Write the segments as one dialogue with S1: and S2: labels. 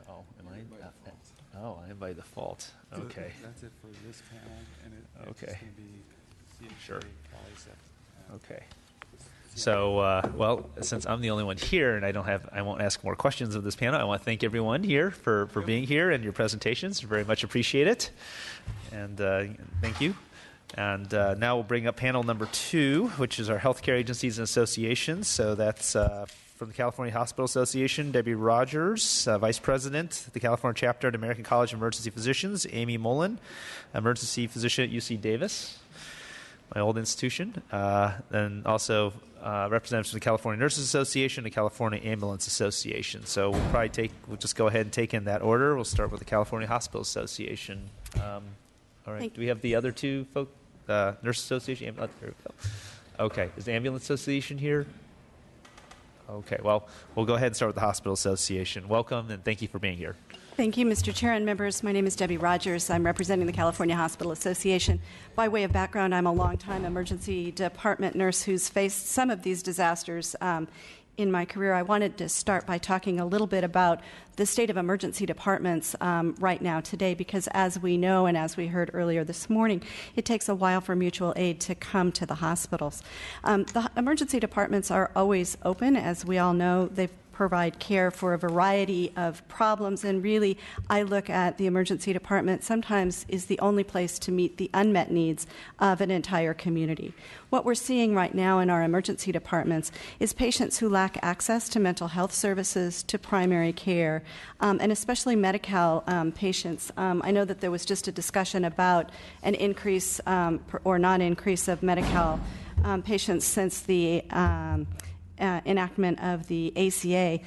S1: Oh, am I? Oh, I am by default. Okay.
S2: So that's it for this panel, and it's
S1: Okay.
S2: just going to be CFA,
S1: Sure.
S2: Polycept.
S1: Okay. So, well, since I'm the only one here and I won't ask more questions of this panel, I want to thank everyone here for being here and your presentations. Very much appreciate it. And thank you. And now we'll bring up panel number 2, which is our healthcare agencies and associations. So that's from the California Hospital Association, Debbie Rogers, Vice President, the California Chapter at American College of Emergency Physicians, Amy Mullen, Emergency Physician at UC Davis, my old institution. Then also representatives from the California Nurses Association, the California Ambulance Association. So we'll just go ahead and take in that order. We'll start with the California Hospital Association. All right. Do we have the other two folks? Nurse Association? There we go. Okay. Is the Ambulance Association here? Okay. Well, we'll go ahead and start with the Hospital Association. Welcome, and thank you for being here.
S3: Thank you, Mr. Chair and members. My name is Debbie Rogers. I'm representing the California Hospital Association. By way of background, I'm a longtime emergency department nurse who's faced some of these disasters in my career. I wanted to start by talking a little bit about the state of emergency departments right now today, because as we know and as we heard earlier this morning, it takes a while for mutual aid to come to the hospitals. The emergency departments are always open. As we all know, they provide care for a variety of problems, and really I look at the emergency department sometimes is the only place to meet the unmet needs of an entire community. What we're seeing right now in our emergency departments is patients who lack access to mental health services, to primary care, and especially Medi-Cal patients. I know that there was just a discussion about an increase or non-increase of Medi-Cal patients since the enactment of the ACA.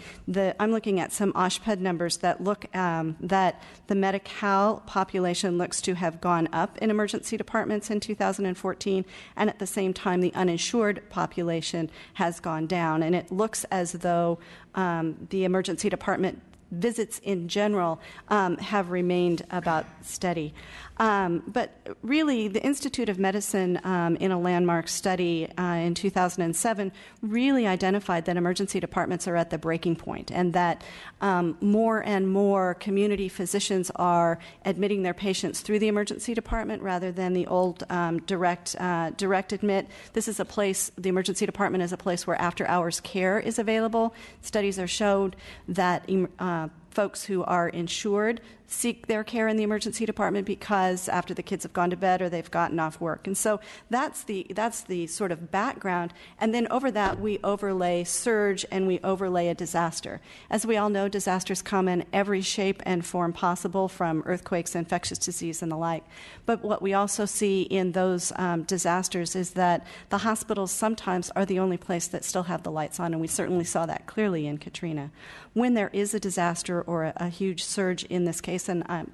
S3: I'm looking at some OSHPD numbers that look that the Medi-Cal population looks to have gone up in emergency departments in 2014, and at the same time the uninsured population has gone down. And it looks as though the emergency department visits in general have remained about steady. But really, the Institute of Medicine, in a landmark study in 2007, really identified that emergency departments are at the breaking point, and that more and more community physicians are admitting their patients through the emergency department rather than the old direct admit. This is a place, the emergency department is a place where after-hours care is available. Studies are showed that folks who are insured seek their care in the emergency department because after the kids have gone to bed or they've gotten off work. And so that's the sort of background. And then over that, we overlay surge and we overlay a disaster. As we all know, disasters come in every shape and form possible, from earthquakes, infectious disease, and the like. But what we also see in those disasters is that the hospitals sometimes are the only place that still have the lights on, and we certainly saw that clearly in Katrina. When there is a disaster or a huge surge in this case, and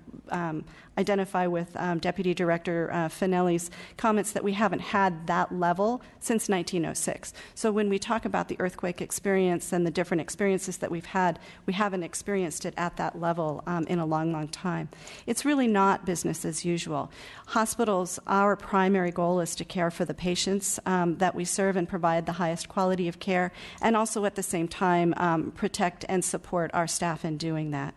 S3: identify with Deputy Director Finelli's comments that we haven't had that level since 1906. So when we talk about the earthquake experience and the different experiences that we've had, we haven't experienced it at that level in a long, long time. It's really not business as usual. Hospitals, our primary goal is to care for the patients that we serve and provide the highest quality of care, and also at the same time protect and support our staff in doing that.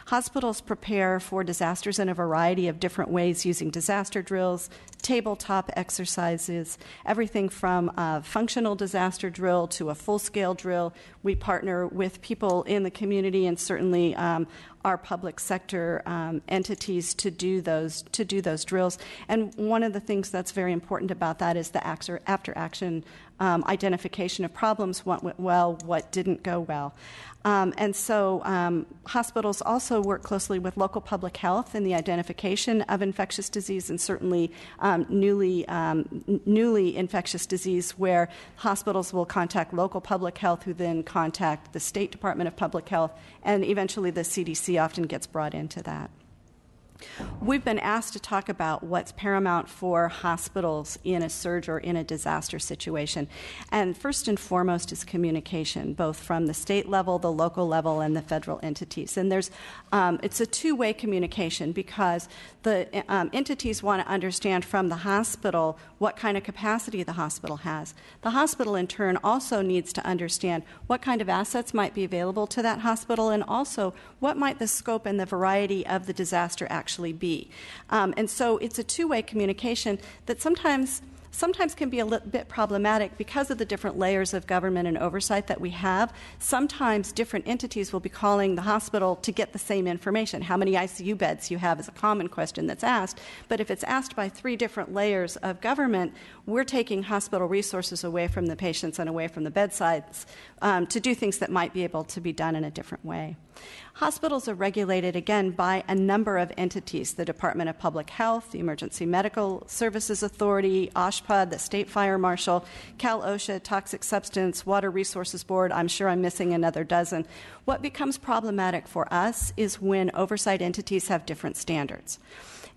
S3: Hospitals prepare for disasters in a variety of different ways using disaster drills, tabletop exercises, everything from a functional disaster drill to a full-scale drill. We partner with people in the community and certainly our public sector entities to do those drills. And one of the things that's very important about that is the after-action identification of problems, what went well, what didn't go well. And so hospitals also work closely with local public health in the identification of infectious disease, and certainly newly infectious disease, where hospitals will contact local public health, who then contact the State Department of Public Health, and eventually the CDC often gets brought into that. We've been asked to talk about what's paramount for hospitals in a surge or in a disaster situation. And first and foremost is communication, both from the state level, the local level, and the federal entities. And it's a two-way communication because the entities want to understand from the hospital what kind of capacity the hospital has. The hospital, in turn, also needs to understand what kind of assets might be available to that hospital and also what might the scope and the variety of the disaster actually be. And so it's a two-way communication that sometimes can be a little bit problematic because of the different layers of government and oversight that we have. Sometimes different entities will be calling the hospital to get the same information. How many ICU beds you have is a common question that's asked, but if it's asked by three different layers of government, we're taking hospital resources away from the patients and away from the bedsides to do things that might be able to be done in a different way. Hospitals are regulated, again, by a number of entities: the Department of Public Health, the Emergency Medical Services Authority, OSHPA, the State Fire Marshal, Cal OSHA, Toxic Substance, Water Resources Board. I'm sure I'm missing another dozen. What becomes problematic for us is when oversight entities have different standards.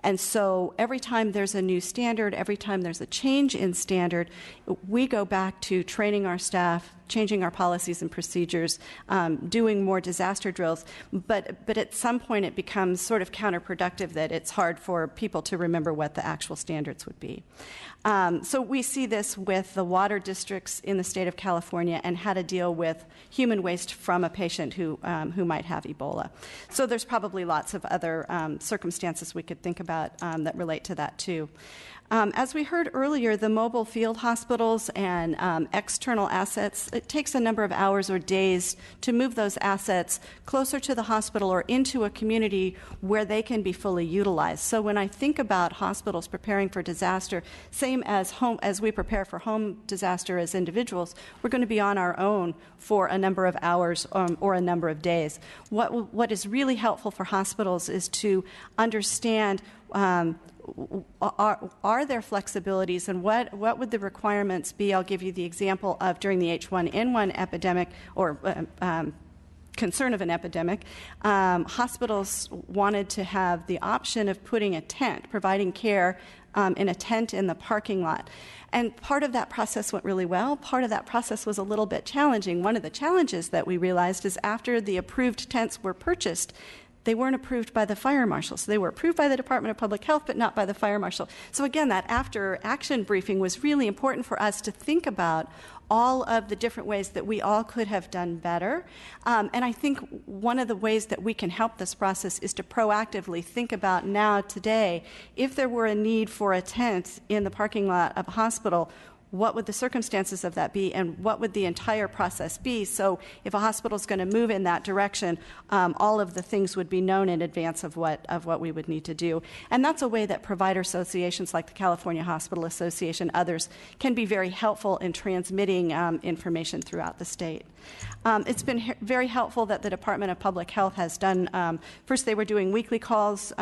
S3: And so every time there's a new standard, every time there's a change in standard, we go back to training our staff, changing our policies and procedures, doing more disaster drills. But at some point it becomes sort of counterproductive that it's hard for people to remember what the actual standards would be. So we see this with the water districts in the state of California and how to deal with human waste from a patient who might have Ebola. So there's probably lots of other circumstances we could think about that relate to that too. As we heard earlier, the mobile field hospitals and external assets, it takes a number of hours or days to move those assets closer to the hospital or into a community where they can be fully utilized. So when I think about hospitals preparing for disaster, same as we prepare for home disaster as individuals, we're going to be on our own for a number of hours or a number of days. What is really helpful for hospitals is to understand are there flexibilities and what would the requirements be? I'll give you the example of during the H1N1 epidemic or concern of an epidemic, hospitals wanted to have the option of putting a tent, providing care in a tent in the parking lot. And part of that process went really well. Part of that process was a little bit challenging. One of the challenges that we realized is after the approved tents were purchased, they weren't approved by the fire marshal. So they were approved by the Department of Public Health, but not by the fire marshal. So again, that after-action briefing was really important for us to think about all of the different ways that we all could have done better. And I think one of the ways that we can help this process is to proactively think about now, today, if there were a need for a tent in the parking lot of a hospital, what would the circumstances of that be, and what would the entire process be? So if a hospital is going to move in that direction, all of the things would be known in advance of what we would need to do. And that's a way that provider associations like the California Hospital Association, others, can be very helpful in transmitting information throughout the state. It's been very helpful that the Department of Public Health has done, first they were doing weekly calls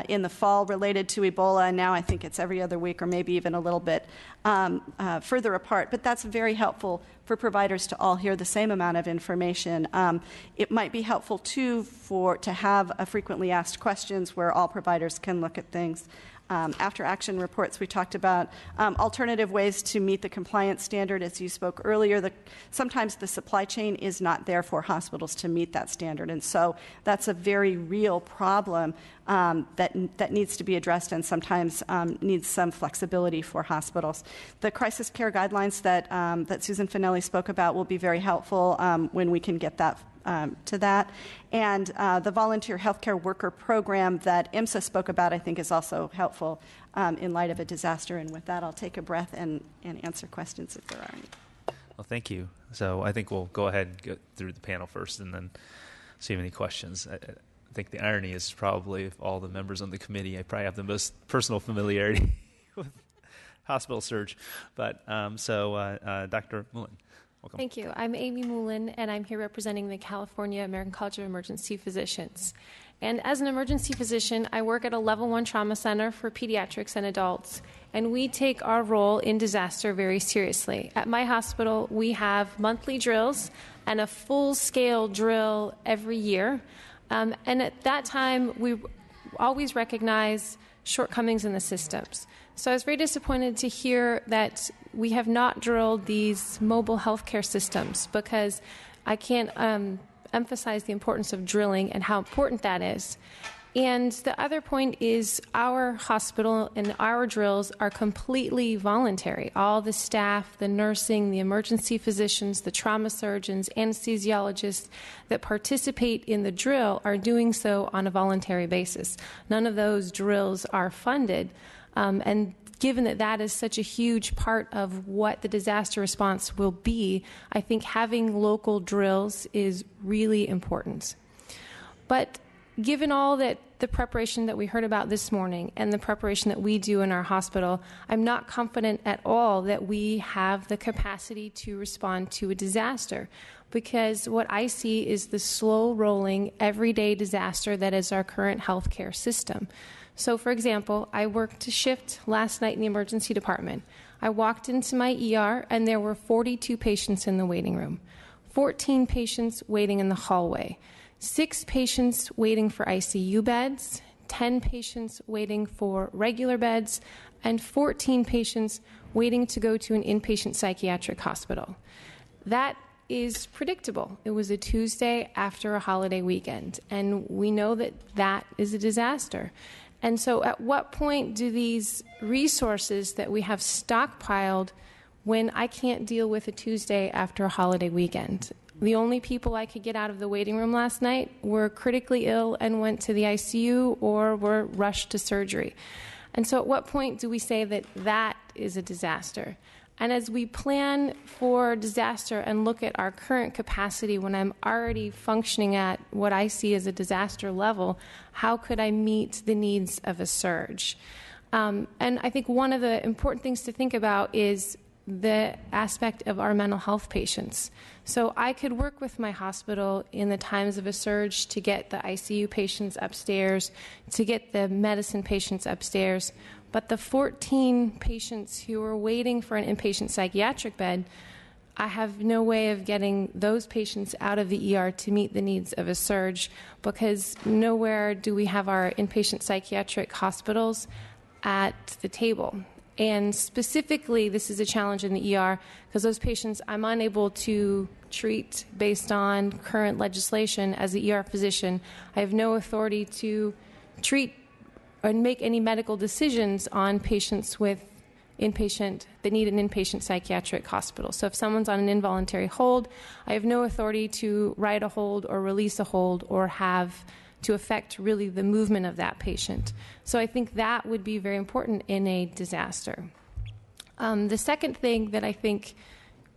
S3: in the fall related to Ebola, and now I think it's every other week or maybe even a little bit further apart. But that's very helpful for providers to all hear the same amount of information. It might be helpful, too, to have a frequently asked questions where all providers can look at things. After action reports, we talked about alternative ways to meet the compliance standard. As you spoke earlier, sometimes the supply chain is not there for hospitals to meet that standard. And so that's a very real problem that needs to be addressed and sometimes needs some flexibility for hospitals. The crisis care guidelines that Susan Finelli spoke about will be very helpful when we can get that to that. And the volunteer healthcare worker program that IMSA spoke about, I think, is also helpful in light of a disaster. And with that, I'll take a breath and answer questions if there are any.
S1: Well, thank you. So I think we'll go ahead and go through the panel first and then see if any questions. I think the irony is probably of all the members on the committee, I probably have the most personal familiarity with hospital surge. But Dr. Mullen. Welcome.
S4: Thank you. I'm Amy Moulin, and I'm here representing the California American College of Emergency Physicians. And as an emergency physician, I work at a level 1 trauma center for pediatrics and adults, and we take our role in disaster very seriously. At my hospital, we have monthly drills and a full-scale drill every year. And at that time, always recognize shortcomings in the systems. So I was very disappointed to hear that we have not drilled these mobile healthcare systems, because I can't emphasize the importance of drilling and how important that is. And the other point is our hospital and our drills are completely voluntary. All the staff, the nursing, the emergency physicians, the trauma surgeons, anesthesiologists that participate in the drill are doing so on a voluntary basis. None of those drills are funded. And given that that is such a huge part of what the disaster response will be, I think having local drills is really important. But given all that the preparation that we heard about this morning and the preparation that we do in our hospital, I'm not confident at all that we have the capacity to respond to a disaster, because what I see is the slow-rolling, everyday disaster that is our current healthcare system. So, for example, I worked a shift last night in the emergency department. I walked into my ER, and there were 42 patients in the waiting room, 14 patients waiting in the hallway, 6 patients waiting for ICU beds, 10 patients waiting for regular beds, and 14 patients waiting to go to an inpatient psychiatric hospital. That is predictable. It was a Tuesday after a holiday weekend, and we know that that is a disaster. And so at what point do these resources that we have stockpiled, when I can't deal with a Tuesday after a holiday weekend? The only people I could get out of the waiting room last night were critically ill and went to the ICU or were rushed to surgery. And so at what point do we say that that is a disaster? And as we plan for disaster and look at our current capacity, when I'm already functioning at what I see as a disaster level, how could I meet the needs of a surge? And I think one of the important things to think about is the aspect of our mental health patients. So I could work with my hospital in the times of a surge to get the ICU patients upstairs, to get the medicine patients upstairs, but the 14 patients who are waiting for an inpatient psychiatric bed, I have no way of getting those patients out of the ER to meet the needs of a surge, because nowhere do we have our inpatient psychiatric hospitals at the table. And specifically, this is a challenge in the ER because those patients I'm unable to treat based on current legislation as the ER physician. I have no authority to treat or make any medical decisions on patients with that need an inpatient psychiatric hospital. So if someone's on an involuntary hold, I have no authority to write a hold or release a hold or have to affect really the movement of that patient. So I think that would be very important in a disaster. The second thing that I think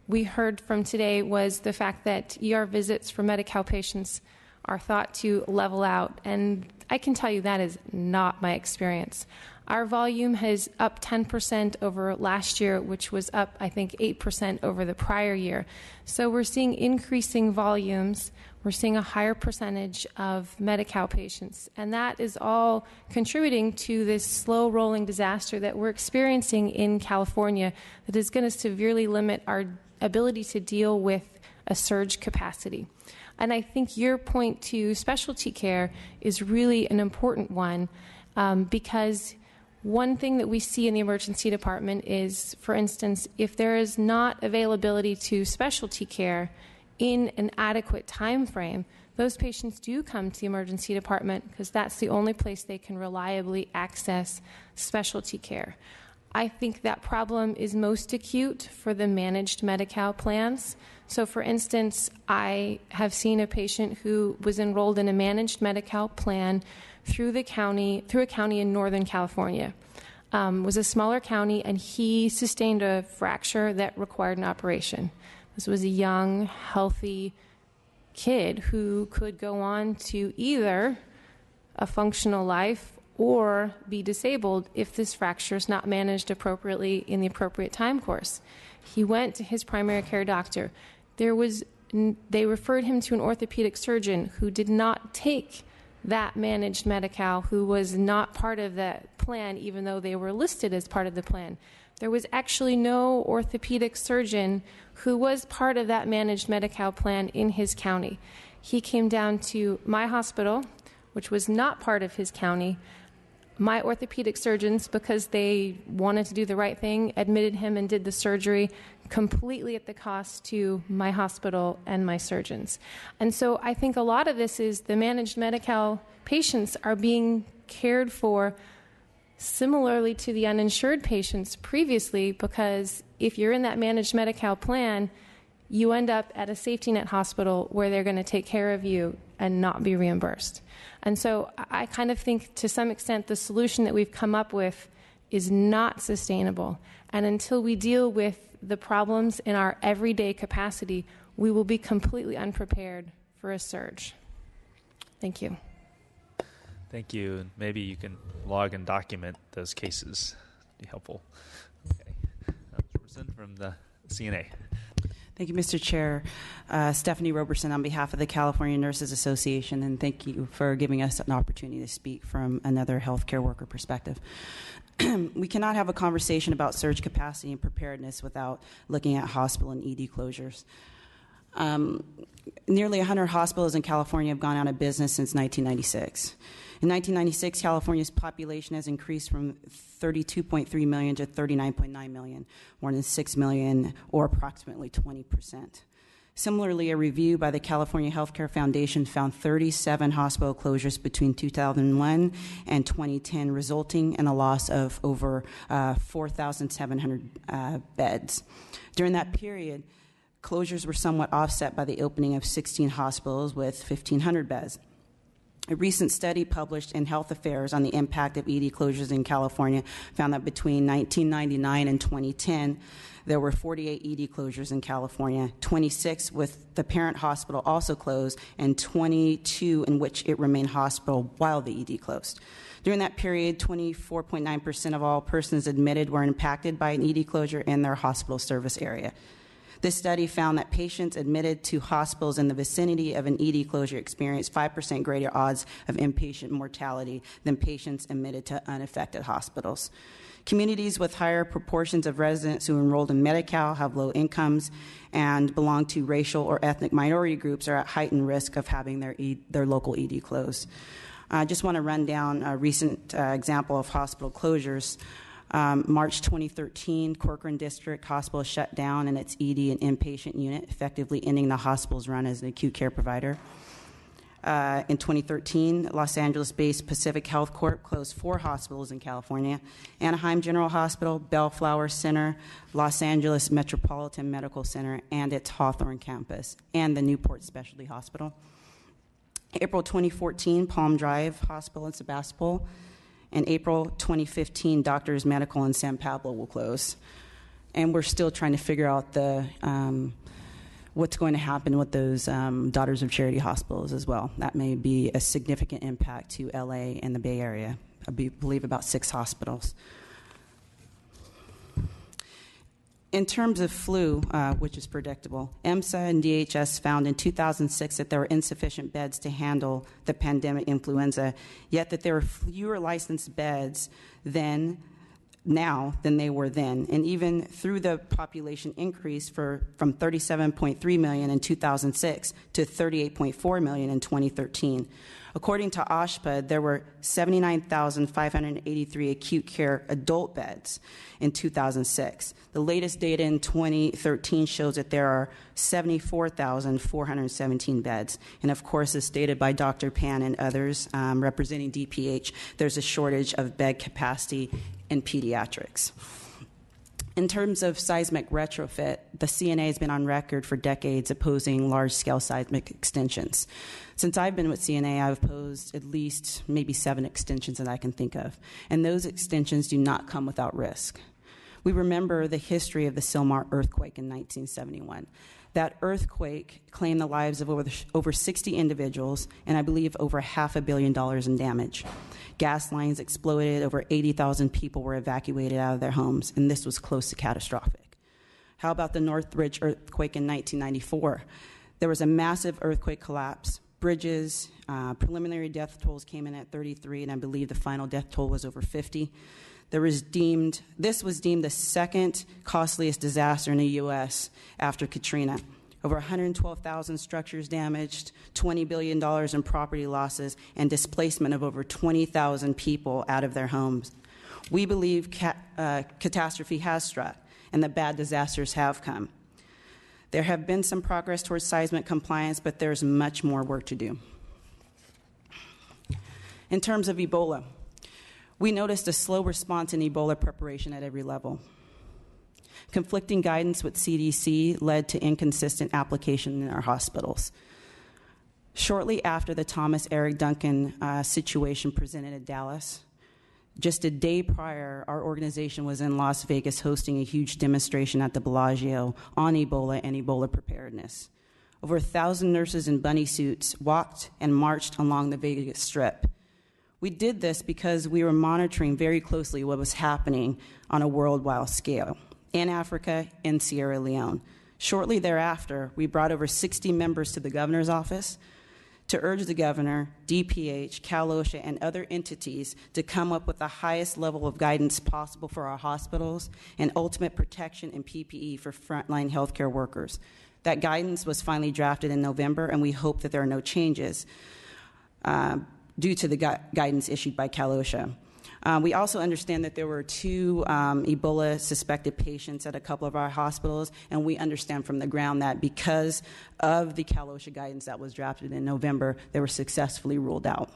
S4: we heard from today was the fact that ER visits for Medi-Cal patients are thought to level out, and I can tell you that is not my experience. Our volume has up 10% over last year, which was up, I think, 8% over the prior year. So we're seeing increasing volumes. We're seeing a higher percentage of Medi-Cal patients, and that is all contributing to this slow-rolling disaster that we're experiencing in California that is going to severely limit our ability to deal with a surge capacity. And I think your point to specialty care is really an important one, because one thing that we see in the emergency department is, for instance, if there is not availability to specialty care in an adequate time frame, those patients do come to the emergency department because that's the only place they can reliably access specialty care. I think that problem is most acute for the managed Medi-Cal plans. So, for instance, I have seen a patient who was enrolled in a managed Medi-Cal plan through a county in Northern California. Was a smaller county, and he sustained a fracture that required an operation. This was a young, healthy kid who could go on to either a functional life or be disabled if this fracture is not managed appropriately in the appropriate time course. He went to his primary care doctor. They referred him to an orthopedic surgeon who did not take that managed Medi-Cal, who was not part of that plan, even though they were listed as part of the plan. There was actually no orthopedic surgeon who was part of that managed Medi-Cal plan in his county. He came down to my hospital, which was not part of his county. My orthopedic surgeons, because they wanted to do the right thing, admitted him and did the surgery completely at the cost to my hospital and my surgeons. And so I think a lot of this is the managed Medi-Cal patients are being cared for similarly to the uninsured patients previously, because if you're in that managed Medi-Cal plan, you end up at a safety net hospital where they're going to take care of you and not be reimbursed. And so I kind of think to some extent the solution that we've come up with is not sustainable. And until we deal with the problems in our everyday capacity, we will be completely unprepared for a surge. Thank you.
S1: Thank you. And maybe you can log and document those cases. Be helpful. Okay. Roberson from the CNA.
S5: Thank you, Mr. Chair. Stephanie Roberson on behalf of the California Nurses Association, and thank you for giving us an opportunity to speak from another healthcare worker perspective. We cannot have a conversation about surge capacity and preparedness without looking at hospital and ED closures. Nearly 100 hospitals in California have gone out of business since 1996. In 1996, California's population has increased from 32.3 million to 39.9 million, more than 6 million, or approximately 20%. Similarly, a review by the California Healthcare Foundation found 37 hospital closures between 2001 and 2010, resulting in a loss of over 4,700 beds. During that period, closures were somewhat offset by the opening of 16 hospitals with 1,500 beds. A recent study published in Health Affairs on the impact of ED closures in California found that between 1999 and 2010, there were 48 ED closures in California, 26 with the parent hospital also closed, and 22 in which it remained hospital while the ED closed. During that period, 24.9% of all persons admitted were impacted by an ED closure in their hospital service area. This study found that patients admitted to hospitals in the vicinity of an ED closure experienced 5% greater odds of inpatient mortality than patients admitted to unaffected hospitals. Communities with higher proportions of residents who enrolled in Medi-Cal, have low incomes, and belong to racial or ethnic minority groups are at heightened risk of having their local ED closed. I just want to run down a recent example of hospital closures. March 2013, Corcoran District Hospital shut down in its ED and inpatient unit, effectively ending the hospital's run as an acute care provider. In 2013, Los Angeles-based Pacific Health Corp closed 4 hospitals in California: Anaheim General Hospital, Bellflower Center, Los Angeles Metropolitan Medical Center, and its Hawthorne campus, and the Newport Specialty Hospital. April 2014, Palm Drive Hospital in Sebastopol. In April 2015, Doctors Medical in San Pablo will close. And we're still trying to figure out what's going to happen with those Daughters of Charity hospitals as well. That may be a significant impact to LA and the Bay Area. I believe about 6 hospitals. In terms of flu, which is predictable, EMSA and DHS found in 2006 that there were insufficient beds to handle the pandemic influenza, yet that there were fewer licensed beds now than they were then. And even through the population increase from 37.3 million in 2006 to 38.4 million in 2013. According to OSHPA, there were 79,583 acute care adult beds in 2006. The latest data in 2013 shows that there are 74,417 beds. And of course, as stated by Dr. Pan and others representing DPH, there's a shortage of bed capacity in pediatrics. In terms of seismic retrofit, the CNA has been on record for decades opposing large-scale seismic extensions. Since I've been with CNA, I've opposed at least maybe 7 extensions that I can think of, and those extensions do not come without risk. We remember the history of the Sylmar earthquake in 1971. That earthquake claimed the lives of over 60 individuals, and I believe over $500 million in damage. Gas lines exploded, over 80,000 people were evacuated out of their homes, and this was close to catastrophic. How about the Northridge earthquake in 1994? There was a massive earthquake collapse. Bridges, preliminary death tolls came in at 33, and I believe the final death toll was over 50. This was deemed the second costliest disaster in the U.S. after Katrina. over 112,000 structures damaged, $20 billion in property losses, and displacement of over 20,000 people out of their homes. We believe catastrophe has struck and the bad disasters have come. There have been some progress towards seismic compliance, but there's much more work to do. In terms of Ebola, we noticed a slow response in Ebola preparation at every level. Conflicting guidance with CDC led to inconsistent application in our hospitals. Shortly after the Thomas Eric Duncan situation presented at Dallas, just a day prior, our organization was in Las Vegas hosting a huge demonstration at the Bellagio on Ebola and Ebola preparedness. Over 1,000 nurses in bunny suits walked and marched along the Vegas Strip. We did this because we were monitoring very closely what was happening on a worldwide scale in Africa and Sierra Leone. Shortly thereafter, we brought over 60 members to the governor's office to urge the governor, DPH, Cal OSHA, and other entities to come up with the highest level of guidance possible for our hospitals and ultimate protection and PPE for frontline healthcare workers. That guidance was finally drafted in November, and we hope that there are no changes due to the guidance issued by Cal OSHA. We also understand that there were 2 Ebola suspected patients at a couple of our hospitals, and we understand from the ground that because of the Cal OSHA guidance that was drafted in November, they were successfully ruled out.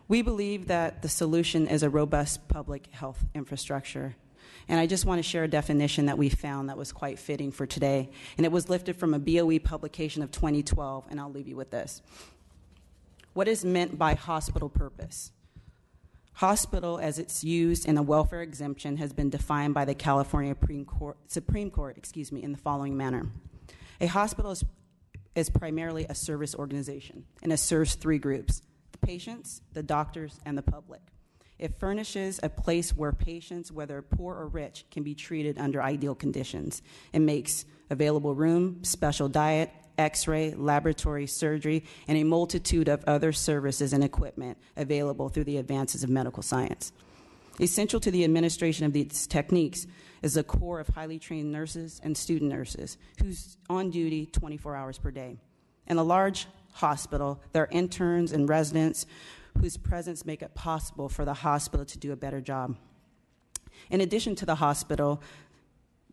S5: We believe that the solution is a robust public health infrastructure. And I just want to share a definition that we found that was quite fitting for today. And it was lifted from a BOE publication of 2012, and I'll leave you with this. What is meant by hospital purpose? Hospital, as it's used in a welfare exemption, has been defined by the California Supreme Court in the following manner. A hospital is primarily a service organization, and it serves 3 groups: the patients, the doctors, and the public. It furnishes a place where patients, whether poor or rich, can be treated under ideal conditions. It makes available room, special diet, x-ray, laboratory, surgery, and a multitude of other services and equipment available through the advances of medical science. Essential to the administration of these techniques is a core of highly trained nurses and student nurses who's on duty 24 hours per day. In a large hospital, there are interns and residents whose presence make it possible for the hospital to do a better job. In addition to the hospital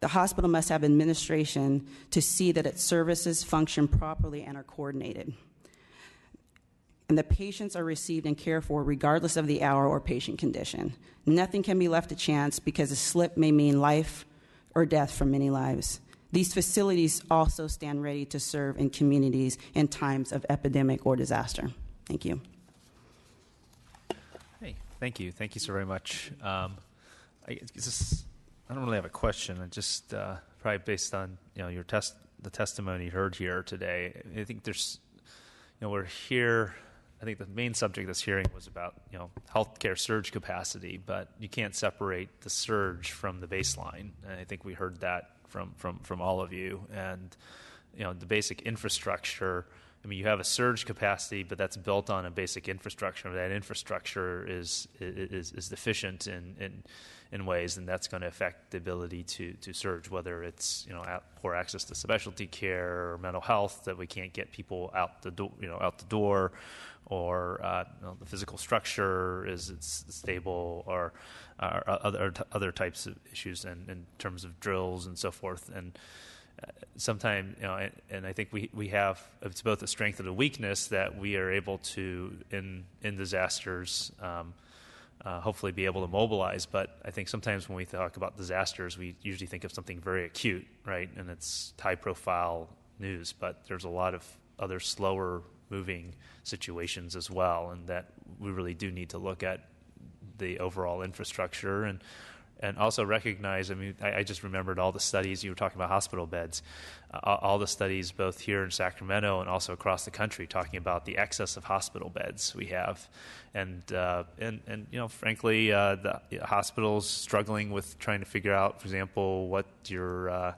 S5: must have administration to see that its services function properly and are coordinated. And the patients are received and cared for regardless of the hour or patient condition. Nothing can be left to chance because a slip may mean life or death for many lives. These facilities also stand ready to serve in communities in times of epidemic or disaster. Thank you.
S1: Hey, thank you. Thank you so very much. I don't really have a question. I just probably based on the testimony heard here today. I think there's we're here. I think the main subject of this hearing was about healthcare surge capacity, but you can't separate the surge from the baseline. And I think we heard that from all of you. And the basic infrastructure. I mean, you have a surge capacity, but that's built on a basic infrastructure. That infrastructure is deficient in ways, and that's going to affect the ability to surge. Whether it's poor access to specialty care or mental health, that we can't get people out the door, or the physical structure it's stable, or other types of issues, and in terms of drills and so forth. And sometimes, and I think we have, it's both a strength and a weakness that we are able to, in disasters, hopefully be able to mobilize. But I think sometimes when we talk about disasters, we usually think of something very acute, right? And it's high-profile news. But there's a lot of other slower-moving situations as well, and that we really do need to look at the overall infrastructure and also recognize, I just remembered all the studies. You were talking about hospital beds, all the studies both here in Sacramento and also across the country talking about the excess of hospital beds we have. And frankly, the hospitals struggling with trying to figure out, for example, what your, I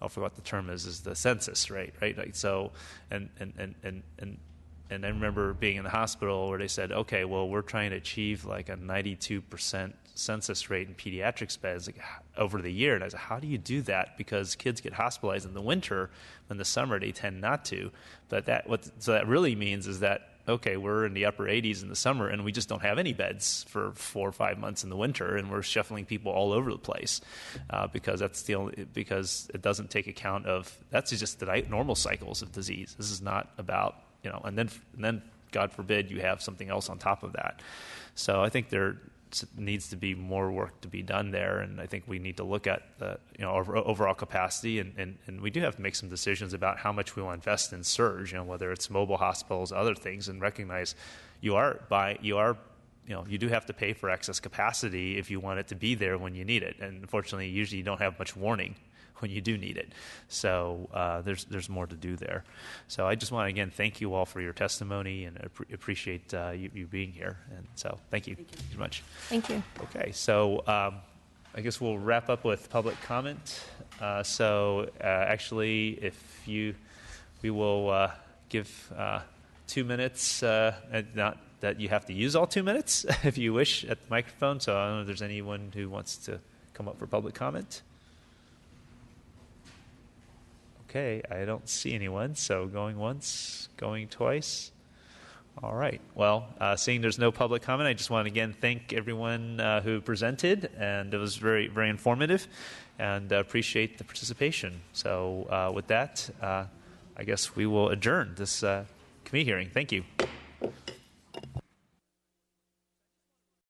S1: forgot what the term is the census rate, right? Like, so, and and I remember being in the hospital where they said, okay, well, we're trying to achieve like a 92% census rate in pediatrics beds like, over the year. And I said, how do you do that? Because kids get hospitalized in the winter. In the summer, they tend not to. But so that really means is that, okay, we're in the upper 80s in the summer, and we just don't have any beds for 4 or 5 months in the winter, and we're shuffling people all over the place because because it doesn't take account of, that's just the normal cycles of disease. This is not about, and then God forbid you have something else on top of that. So I think there needs to be more work to be done there, and I think we need to look at the our overall capacity, and we do have to make some decisions about how much we will invest in surge, whether it's mobile hospitals, other things, and recognize you do have to pay for excess capacity if you want it to be there when you need it, and unfortunately usually you don't have much warning when you do need it. So there's more to do there. So I just want to, again, thank you all for your testimony and appreciate you being here. And so thank you very much.
S4: Thank you.
S1: Okay, so I guess we'll wrap up with public comment. Actually, we will give 2 minutes, not that you have to use all 2 minutes if you wish at the microphone. So I don't know if there's anyone who wants to come up for public comment. Okay, I don't see anyone, so going once, going twice. All right. Well, seeing there's no public comment, I just want to again thank everyone who presented, and it was very, very informative, and appreciate the participation. So with that, I guess we will adjourn this committee hearing. Thank you.